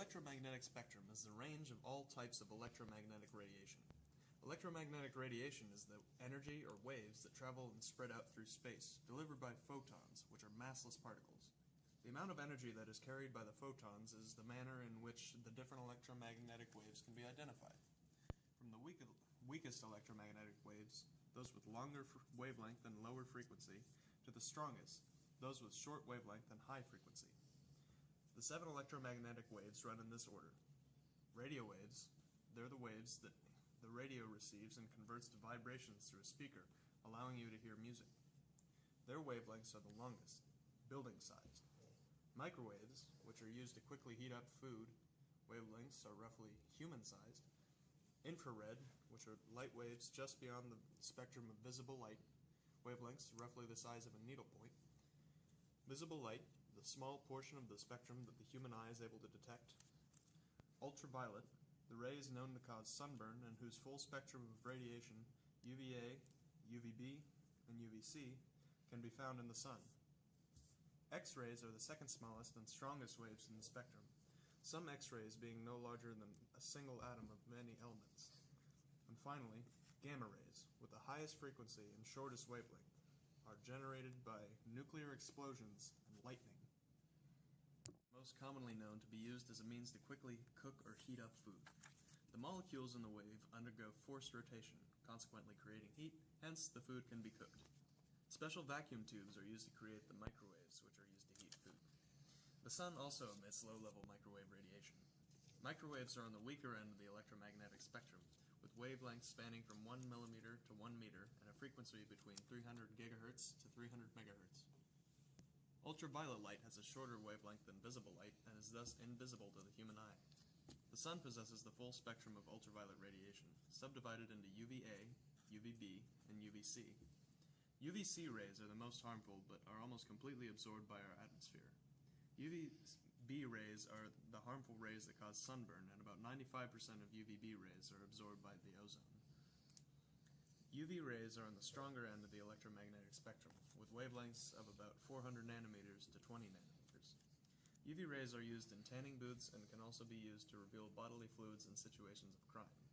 electromagnetic spectrum is the range of all types of electromagnetic radiation. Electromagnetic radiation is the energy or waves that travel and spread out through space, delivered by photons, which are massless particles. The amount of energy that is carried by the photons is the manner in which the different electromagnetic waves can be identified. From the weakest electromagnetic waves, those with longer wavelength and lower frequency, to the strongest, those with short wavelength and high frequency. The 7 electromagnetic waves run in this order. Radio waves, they're the waves that the radio receives and converts to vibrations through a speaker, allowing you to hear music. Their wavelengths are the longest, building-sized. Microwaves, which are used to quickly heat up food, wavelengths are roughly human-sized. Infrared, which are light waves just beyond the spectrum of visible light, wavelengths roughly the size of a needlepoint. Visible light, the small portion of the spectrum that the human eye is able to detect. Ultraviolet, the rays known to cause sunburn and whose full spectrum of radiation, UVA, UVB, and UVC, can be found in the sun. X-rays are the second smallest and strongest waves in the spectrum, some X-rays being no larger than a single atom of many elements. And finally, gamma rays, with the highest frequency and shortest wavelength, are generated by nuclear explosions and lightning. Most commonly known to be used as a means to quickly cook or heat up food. The molecules in the wave undergo forced rotation, consequently creating heat, hence the food can be cooked. Special vacuum tubes are used to create the microwaves, which are used to heat food. The sun also emits low-level microwave radiation. Microwaves are on the weaker end of the electromagnetic spectrum, with wavelengths spanning from 1 mm to 1 meter and a frequency between 300 GHz to 300 MHz. Ultraviolet light has a shorter wavelength than visible light and is thus invisible to the human eye. The sun possesses the full spectrum of ultraviolet radiation, subdivided into UVA, UVB, and UVC. UVC rays are the most harmful but are almost completely absorbed by our atmosphere. UVB rays are the harmful rays that cause sunburn, and about 95% of UVB rays are absorbed by the ozone. UV rays are on the stronger end of the electromagnetic spectrum, with wavelengths of about 400 nanometers to 20 nanometers. UV rays are used in tanning booths and can also be used to reveal bodily fluids in situations of crime.